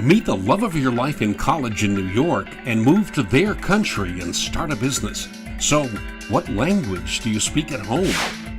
You meet the love of your life in college in New York and move to their country and start a business. So, what language do you speak at home?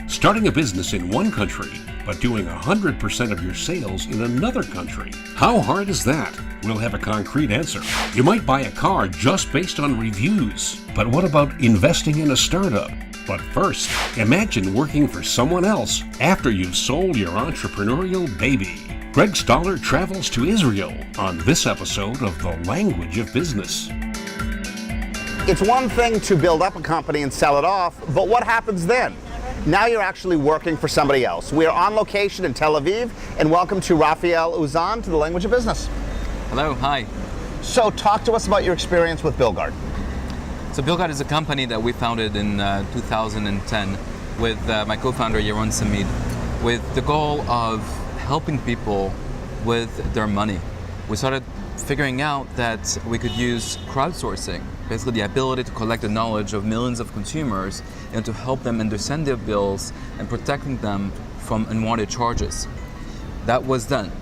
Starting a business in one country, but doing 100% of your sales in another country. How hard is that? We'll have a concrete answer. You might buy a car just based on reviews, but what about investing in a startup? But first, imagine working for someone else after you've sold your entrepreneurial baby. Greg Stoller travels to Israel on this episode of The Language of Business. It's one thing to build up a company and sell it off, but what happens then? Now you're actually working for somebody else. We are on location in Tel Aviv, and welcome to Raphael Uzan to The Language of Business. Hello, hi. So talk to us about your experience with Billgard. So Billgard is a company that we founded in 2010 with my co-founder Yaron Samid, with the goal of helping people with their money. We started figuring out that we could use crowdsourcing, basically the ability to collect the knowledge of millions of consumers and to help them understand their bills and protecting them from unwanted charges. That was done.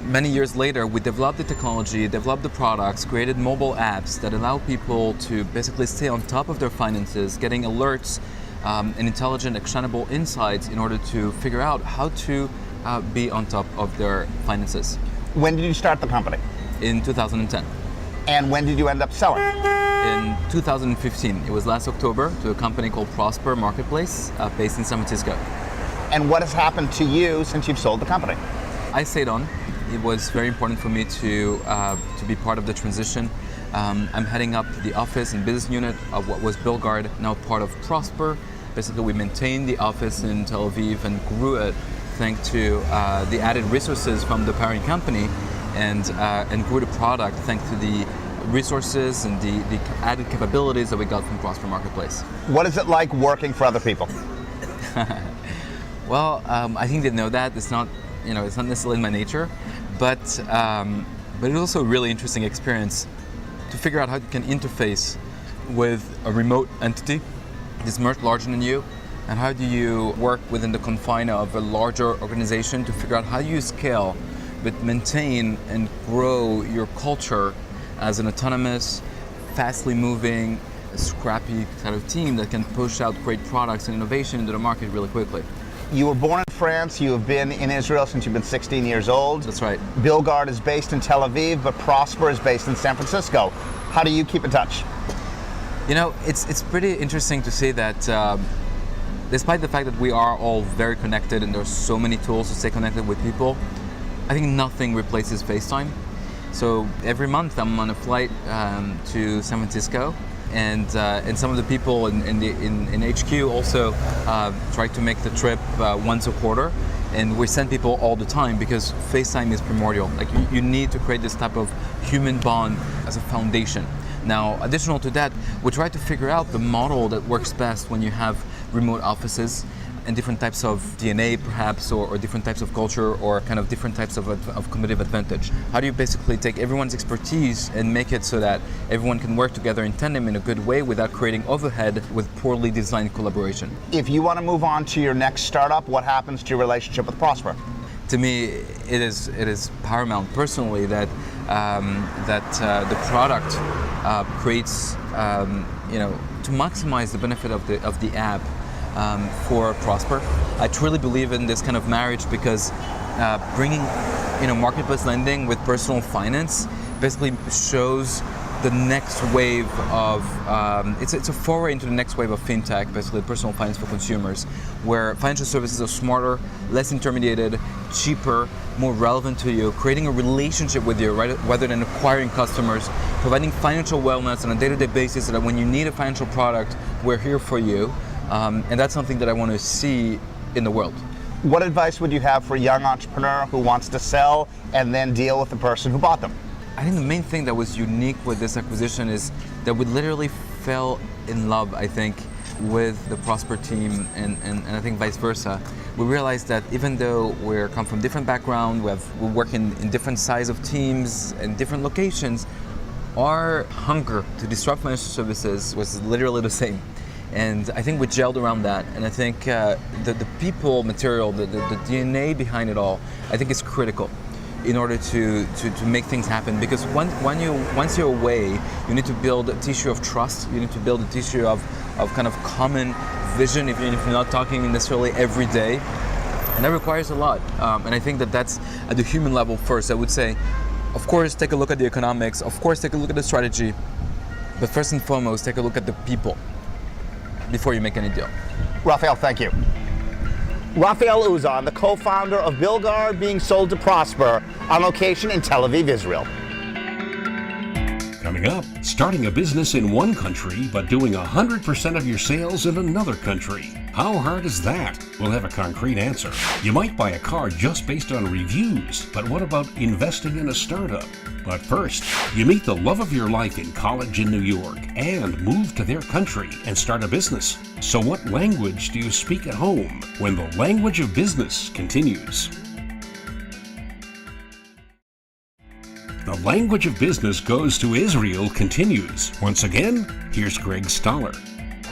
Many years later, we developed the technology, developed the products, created mobile apps that allow people to basically stay on top of their finances, getting alerts and intelligent, actionable insights in order to figure out how to be on top of their finances. When did you start the company? In 2010. And when did you end up selling? In 2015. It was last October to a company called Prosper Marketplace based in San Francisco. And what has happened to you since you've sold the company? I stayed on. It was very important for me to be part of the transition. I'm heading up the office and business unit of what was Billgard, now part of Prosper. Basically, we maintained the office in Tel Aviv and grew it thanks to the added resources from the parent company, and grew the product thanks to the resources and the added capabilities that we got from Prosper Marketplace. What is it like working for other people? Well, I think they know that it's not necessarily in my nature, but it's also a really interesting experience to figure out how you can interface with a remote entity that's much larger than you, and how do you work within the confine of a larger organization to figure out how you scale but maintain and grow your culture as an autonomous, fastly moving, scrappy kind of team that can push out great products and innovation into the market really quickly. You were born in France, you have been in Israel since you've been 16 years old. That's right. Billgard is based in Tel Aviv, but Prosper is based in San Francisco. How do you keep in touch? You know, it's pretty interesting to see that despite the fact that we are all very connected and there's so many tools to stay connected with people, I think nothing replaces FaceTime. So every month I'm on a flight to San Francisco, and some of the people in HQ also try to make the trip once a quarter, and we send people all the time because FaceTime is primordial. Like you need to create this type of human bond as a foundation. Now, additional to that, we try to figure out the model that works best when you have remote offices and different types of DNA perhaps, or different types of culture, or kind of different types of competitive advantage. How do you basically take everyone's expertise and make it so that everyone can work together in tandem in a good way without creating overhead with poorly designed collaboration? If you want to move on to your next startup, what happens to your relationship with Prosper? To me, it is paramount personally that the product creates to maximize the benefit of the app for Prosper. I truly believe in this kind of marriage because bringing marketplace lending with personal finance basically shows the next wave of it's a foray into the next wave of fintech, basically personal finance for consumers, where financial services are smarter, less intermediated, cheaper, more relevant to you, creating a relationship with you rather than acquiring customers, providing financial wellness on a day-to-day basis so that when you need a financial product, we're here for you. And that's something that I want to see in the world. What advice would you have for a young entrepreneur who wants to sell and then deal with the person who bought them? I think the main thing that was unique with this acquisition is that we literally fell in love, I think, with the Prosper team and I think vice versa. We realized that even though we come from different backgrounds, we work in different size of teams and different locations, our hunger to disrupt financial services was literally the same. And I think we gelled around that, and I think the people material, the DNA behind it all, I think is critical. in order to make things happen. Because once you're away, you need to build a tissue of trust. You need to build a tissue of kind of common vision, even if you're not talking necessarily every day. And that requires a lot. And I think that's at the human level first. I would say, of course, take a look at the economics. Of course, take a look at the strategy. But first and foremost, take a look at the people before you make any deal. Raphael, thank you. Raphael Uzan, the co-founder of Bilgard, being sold to Prosper, on location in Tel Aviv, Israel. Coming up, starting a business in one country but doing 100% of your sales in another country. How hard is that? We'll have a concrete answer. You might buy a car just based on reviews, but what about investing in a startup? But first, you meet the love of your life in college in New York and move to their country and start a business. So what language do you speak at home when the language of business continues? The language of business goes to Israel continues. Once again, here's Greg Stoller.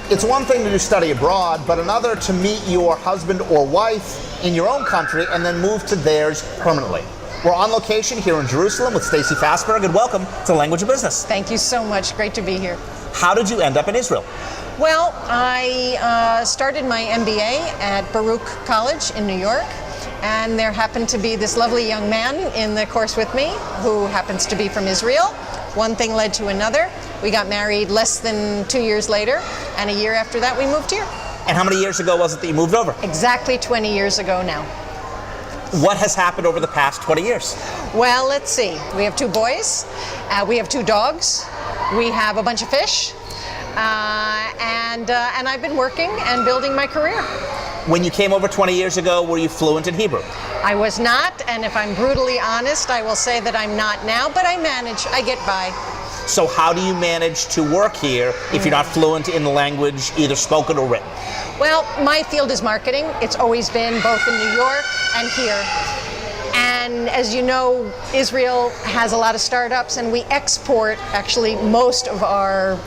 It's one thing to study abroad, but another to meet your husband or wife in your own country and then move to theirs permanently. We're on location here in Jerusalem with Stacy Fasberg, and welcome to Language of Business. Thank you so much. Great to be here. How did you end up in Israel? Well, I started my MBA at Baruch College in New York, and there happened to be this lovely young man in the course with me who happens to be from Israel. One thing led to another. We got married less than 2 years later, and a year after that we moved here. And how many years ago was it that you moved over? Exactly 20 years ago now. What has happened over the past 20 years? Well, let's see. We have 2 boys. We have 2 dogs. We have a bunch of fish. And I've been working and building my career. When you came over 20 years ago, were you fluent in Hebrew? I was not, and if I'm brutally honest, I will say that I'm not now, but I manage, I get by. So how do you manage to work here if you're not fluent in the language, either spoken or written? Well, my field is marketing. It's always been both in New York and here. And as you know, Israel has a lot of startups, and we export actually most of our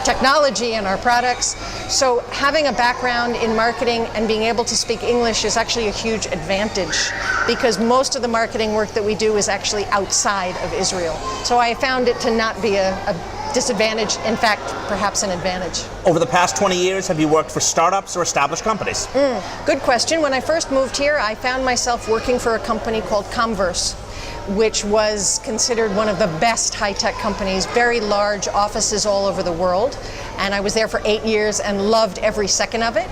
technology and our products. So having a background in marketing and being able to speak English is actually a huge advantage, because most of the marketing work that we do is actually outside of Israel. So I found it to not be a disadvantage, in fact, perhaps an advantage. Over the past 20 years, have you worked for startups or established companies? Good question. When I first moved here, I found myself working for a company called Comverse, which was considered one of the best high-tech companies, very large offices all over the world. And I was there for 8 years and loved every second of it.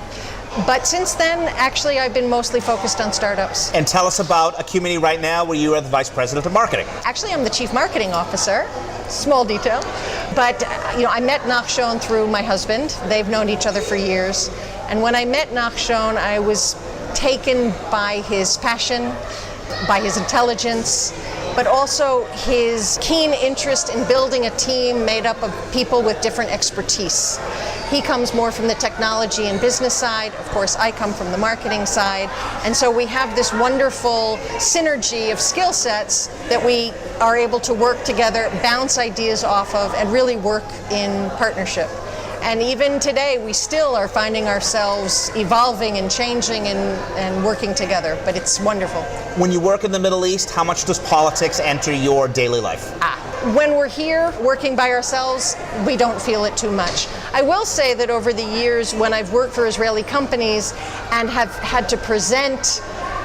But since then, actually, I've been mostly focused on startups. And tell us about Acumini right now, where you are the Vice President of Marketing. Actually, I'm the Chief Marketing Officer. Small detail. But I met Nachshon through my husband. They've known each other for years. And when I met Nachshon, I was taken by his passion, by his intelligence, but also his keen interest in building a team made up of people with different expertise. He comes more from the technology and business side. Of course, I come from the marketing side. And so we have this wonderful synergy of skill sets that we are able to work together, bounce ideas off of, and really work in partnership. And even today, we still are finding ourselves evolving and changing and working together, but it's wonderful. When you work in the Middle East, how much does politics enter your daily life? When we're here working by ourselves, we don't feel it too much. I will say that over the years, when I've worked for Israeli companies and have had to present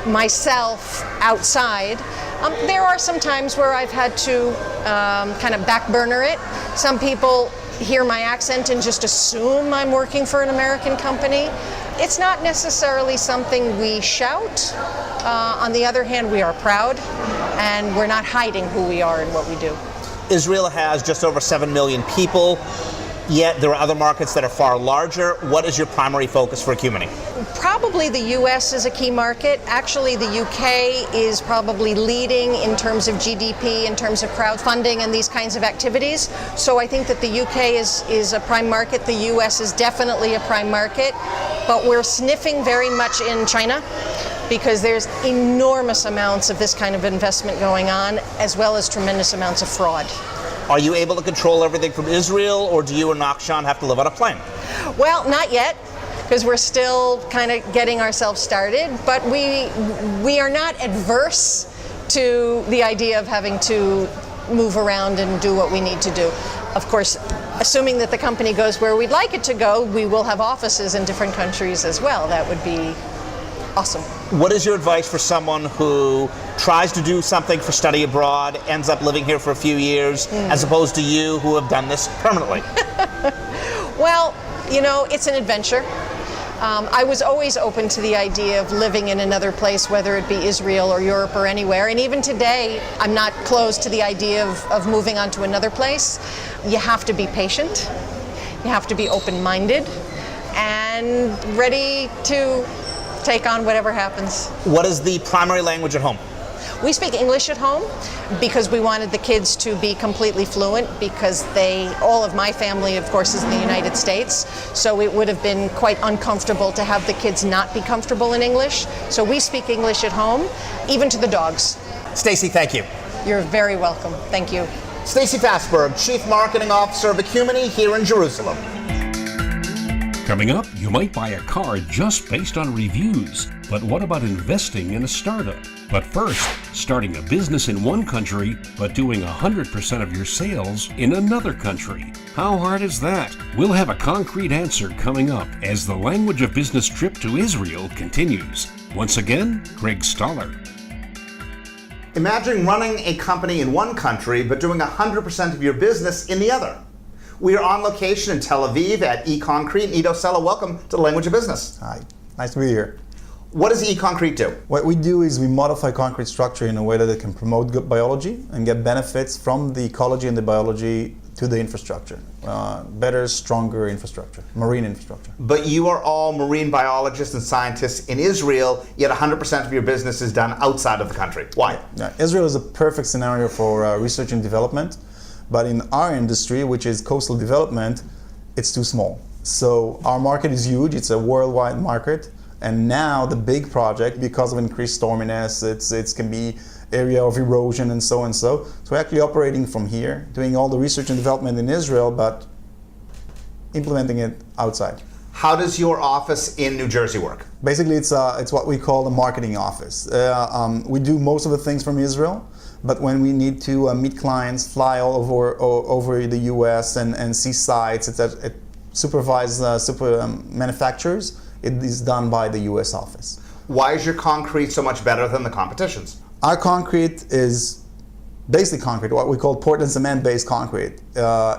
myself outside, there are some times where I've had to kind of back burner it. Some people hear my accent and just assume I'm working for an American company. It's not necessarily something we shout. On the other hand, we are proud, and we're not hiding who we are and what we do. Israel has just over 7 million people, yet there are other markets that are far larger. What is your primary focus for Acumini? Probably the US is a key market. Actually, the UK is probably leading in terms of GDP, in terms of crowdfunding and these kinds of activities. So I think that the UK is a prime market. The US is definitely a prime market. But we're sniffing very much in China, because there's enormous amounts of this kind of investment going on, as well as tremendous amounts of fraud. Are you able to control everything from Israel, or do you and Nachshon have to live on a plane? Well, not yet, because we're still kind of getting ourselves started, but we are not adverse to the idea of having to move around and do what we need to do. Of course, assuming that the company goes where we'd like it to go, we will have offices in different countries as well. That would be awesome. What is your advice for someone who tries to do something for study abroad, ends up living here for a few years, as opposed to you who have done this permanently? Well, you know, it's an adventure. I was always open to the idea of living in another place, whether it be Israel or Europe or anywhere. And even today, I'm not closed to the idea of moving on to another place. You have to be patient. You have to be open-minded and ready to take on whatever happens. What is the primary language at home? We speak English at home because we wanted the kids to be completely fluent, because all of my family, of course, is in the United States, so it would have been quite uncomfortable to have the kids not be comfortable in English. So we speak English at home, even to the dogs. Stacy, thank you. You're very welcome. Thank you. Stacy Fassberg, Chief Marketing Officer of Ecumeny here in Jerusalem. Coming up, you might buy a car just based on reviews. But what about investing in a startup? But first, starting a business in one country, but doing 100% of your sales in another country. How hard is that? We'll have a concrete answer coming up as the Language of Business trip to Israel continues. Once again, Greg Stoller. Imagine running a company in one country, but doing 100% of your business in the other. We are on location in Tel Aviv at eConcrete. Ido Sella, welcome to the Language of Business. Hi, nice to be here. What does eConcrete do? What we do is we modify concrete structure in a way that it can promote good biology and get benefits from the ecology and the biology to the infrastructure. Better, stronger infrastructure, marine infrastructure. But you are all marine biologists and scientists in Israel, yet 100% of your business is done outside of the country. Why? Yeah, Israel is a perfect scenario for research and development, but in our industry, which is coastal development, it's too small. So our market is huge, it's a worldwide market, and now the big project, because of increased storminess, it can be area of erosion and so and so. So we're actually operating from here, doing all the research and development in Israel, but implementing it outside. How does your office in New Jersey work? Basically, it's what we call the marketing office. We do most of the things from Israel, but when we need to meet clients, fly all over the US and see sites, etc., supervise manufacturers, it is done by the US office. Why is your concrete so much better than the competition's? Our concrete is basic concrete, what we call Portland cement-based concrete,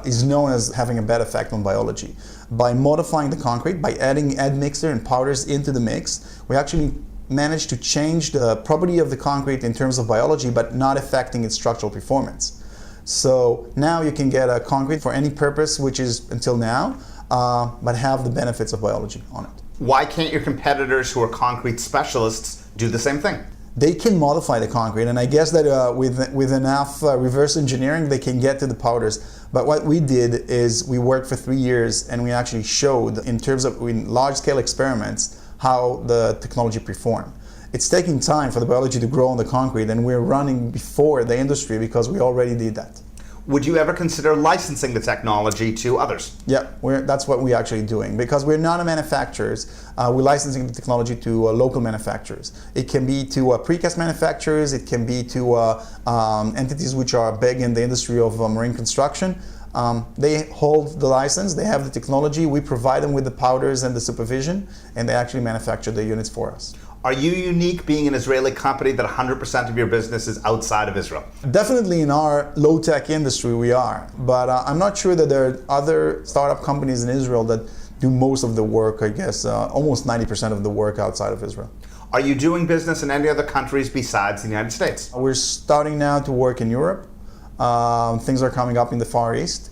is known as having a bad effect on biology. By modifying the concrete, by adding admixture and powders into the mix, we actually managed to change the property of the concrete in terms of biology, but not affecting its structural performance. So now you can get a concrete for any purpose, which is until now, but have the benefits of biology on it. Why can't your competitors who are concrete specialists do the same thing? They can modify the concrete, and I guess that with enough reverse engineering, they can get to the powders. But what we did is we worked for 3 years, and we actually showed, in terms of in large-scale experiments, how the technology performed. It's taking time for the biology to grow on the concrete, and we're running before the industry because we already did that. Would you ever consider licensing the technology to others? Yeah, that's what we're actually doing, because we're not a manufacturers. We're licensing the technology to local manufacturers. It can be to precast manufacturers, it can be to entities which are big in the industry of marine construction. They hold the license, they have the technology, we provide them with the powders and the supervision, and they actually manufacture the units for us. Are you unique being an Israeli company that 100% of your business is outside of Israel? Definitely in our low-tech industry we are, but I'm not sure that there are other startup companies in Israel that do most of the work, I guess, almost 90% of the work outside of Israel. Are you doing business in any other countries besides the United States? We're starting now to work in Europe. Things are coming up in the Far East.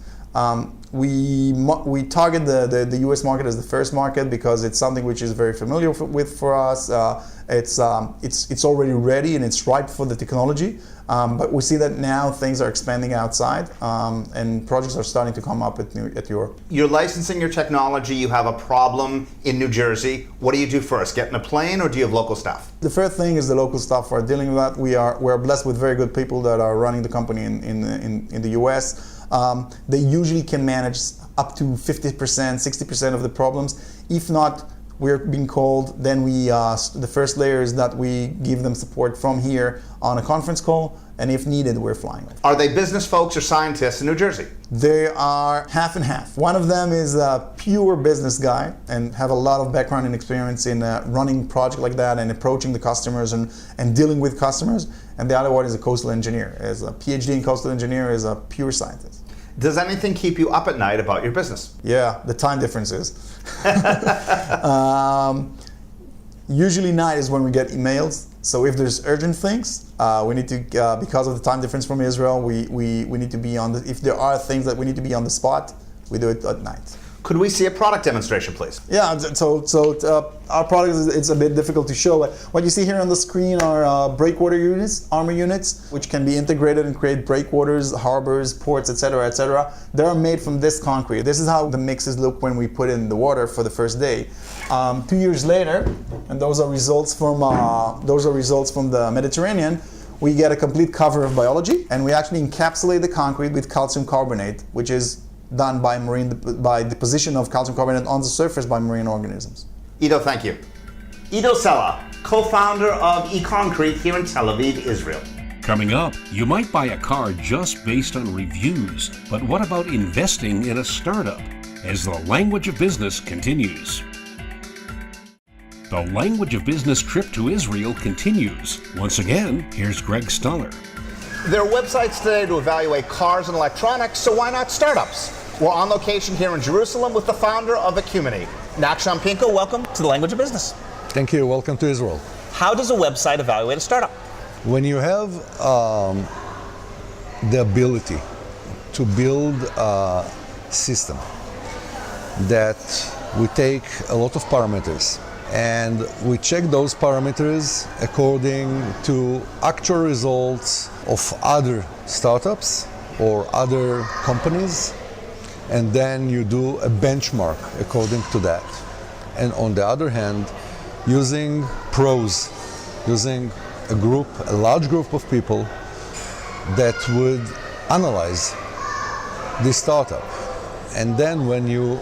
We target the US market as the first market because it's something which is very familiar for us. It's already ready and it's ripe for the technology. But we see that now things are expanding outside and projects are starting to come up at Europe. You're licensing your technology, you have a problem in New Jersey. What do you do first? Get in a plane or do you have local staff? The first thing is the local staff are dealing with that. We're blessed with very good people that are running the company in the US. They usually can manage up to 50%, 60% of the problems. If not we're being called. Then the first layer is that we give them support from here on a conference call, and if needed, we're flying over. Are they business folks or scientists in New Jersey? They are half and half. One of them is a pure business guy and have a lot of background and experience in running projects like that and approaching the customers and dealing with customers. And the other one is a coastal engineer, is a PhD in coastal engineer, is a pure scientist. Does anything keep you up at night about your business? Yeah, the time differences. Usually night is when we get emails. So if there's urgent things, we need to, because of the time difference from Israel, we need to be on the, if there are things that we need to be on the spot, we do it at night. Could we see a product demonstration, please? Yeah, so our product it's a bit difficult to show. What you see here on the screen are breakwater units, armor units, which can be integrated and create breakwaters, harbors, ports, etc., etc. They are made from this concrete. This is how the mixes look when we put it in the water for the first day. 2 years later, and those are results from the Mediterranean. We get a complete cover of biology, and we actually encapsulate the concrete with calcium carbonate, which is done by deposition of calcium carbonate on the surface by marine organisms. Ido, thank you. Ido Sela, co-founder of eConcrete here in Tel Aviv, Israel. Coming up, you might buy a car just based on reviews, but what about investing in a startup? As the Language of Business continues. The Language of Business trip to Israel continues. Once again, here's Greg Stuller. There are websites today to evaluate cars and electronics, so why not startups? We're on location here in Jerusalem with the founder of Ecumeny. Nachshon Pinko, welcome to the Language of Business. Thank you. Welcome to Israel. How does a website evaluate a startup? When you have the ability to build a system that we take a lot of parameters and we check those parameters according to actual results of other startups or other companies, and then you do a benchmark according to that. And on the other hand, using pros, using a large group of people that would analyze this startup. And then when you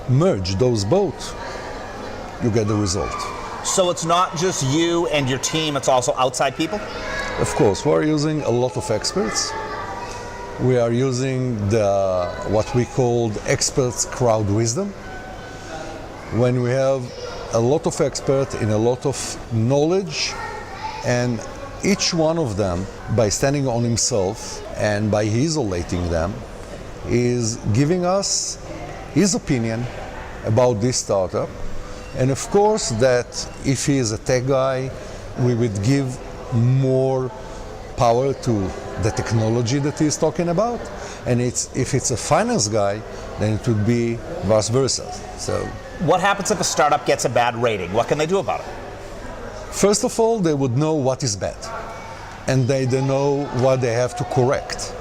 merge those both, you get the result. So it's not just you and your team, it's also outside people? Of course, we're using a lot of experts. We are using what we call experts crowd wisdom. When we have a lot of experts in a lot of knowledge, and each one of them, by standing on himself and by isolating them, is giving us his opinion about this startup. And of course that if he is a tech guy, we would give more power to the technology that he's talking about. And if it's a finance guy, then it would be vice versa. So, what happens if a startup gets a bad rating? What can they do about it? First of all, they would know what is bad. And they don't know what they have to correct.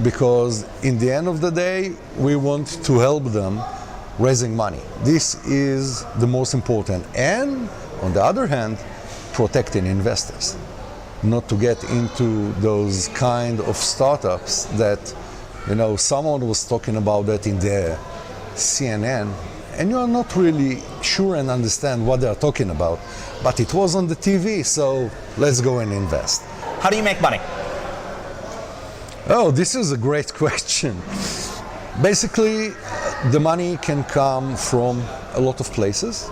Because in the end of the day, we want to help them raising money. This is the most important. And on the other hand, protecting investors. Not to get into those kind of startups that, someone was talking about that in the CNN, and you are not really sure and understand what they are talking about. But it was on the TV, so let's go and invest. How do you make money? Oh, this is a great question. Basically, the money can come from a lot of places.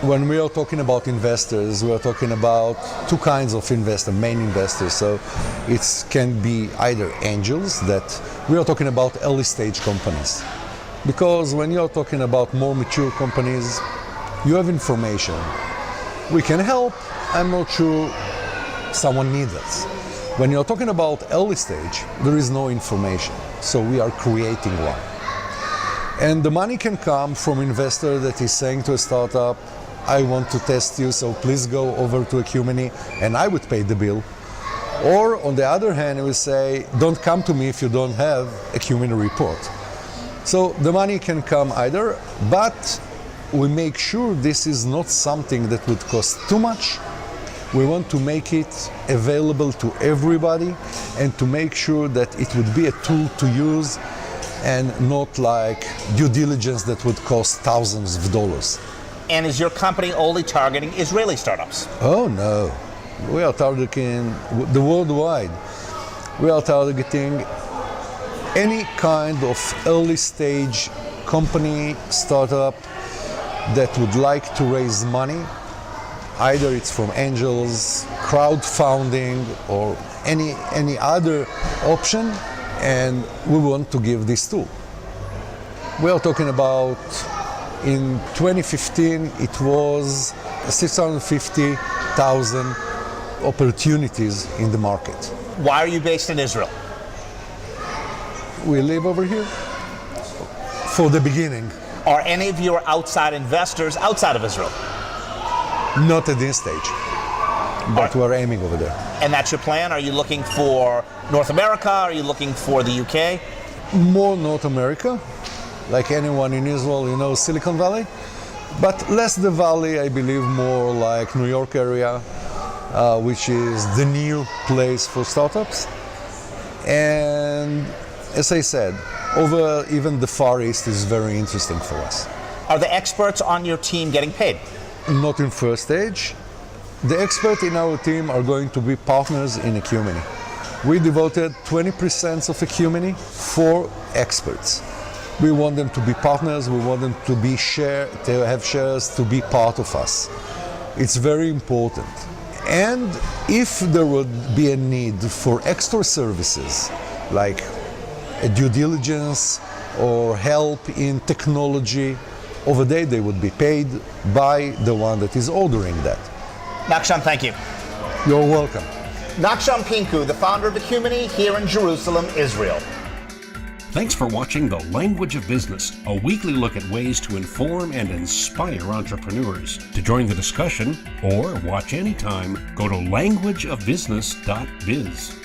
When we are talking about investors, we are talking about two kinds of investors, main investors. So it can be either angels, that we are talking about early stage companies. Because when you are talking about more mature companies, you have information. We can help, I'm not sure someone needs us. When you're talking about early stage, there is no information, so we are creating one. And the money can come from investor that is saying to a startup, I want to test you, so please go over to Ecumeny and I would pay the bill. Or on the other hand, we say, don't come to me if you don't have a Ecumeny report. So the money can come either, but we make sure this is not something that would cost too much. We want to make it available to everybody and to make sure that it would be a tool to use and not like due diligence that would cost thousands of dollars. And is your company only targeting Israeli startups? Oh no, we are targeting the worldwide. We are targeting any kind of early stage company, startup that would like to raise money. Either it's from angels, crowdfunding, or any other option, and we want to give this tool. We are talking about, in 2015, it was 650,000 opportunities in the market. Why are you based in Israel? We live over here for the beginning. Are any of your outside investors outside of Israel? Not at this stage, but we're aiming over there. And that's your plan? Are you looking for North America? Are you looking for the UK? More North America, like anyone in Israel, you know, Silicon Valley, but less the Valley, I believe more like New York area, which is the new place for startups. And as I said, over even the Far East is very interesting for us. Are the experts on your team getting paid? Not in first stage. The experts in our team are going to be partners in Ecumeni. We devoted 20% of Ecumeni for experts. We want them to be partners, we want them to have shares, to be part of us. It's very important. And if there would be a need for extra services, like a due diligence or help in technology, over there they would be paid by the one that is ordering that. Nachshon, thank you. You're welcome. Nachshon Pinku, the founder of Ecumeni here in Jerusalem, Israel. Thanks for watching The Language of Business, a weekly look at ways to inform and inspire entrepreneurs. To join the discussion or watch anytime, go to languageofbusiness.biz.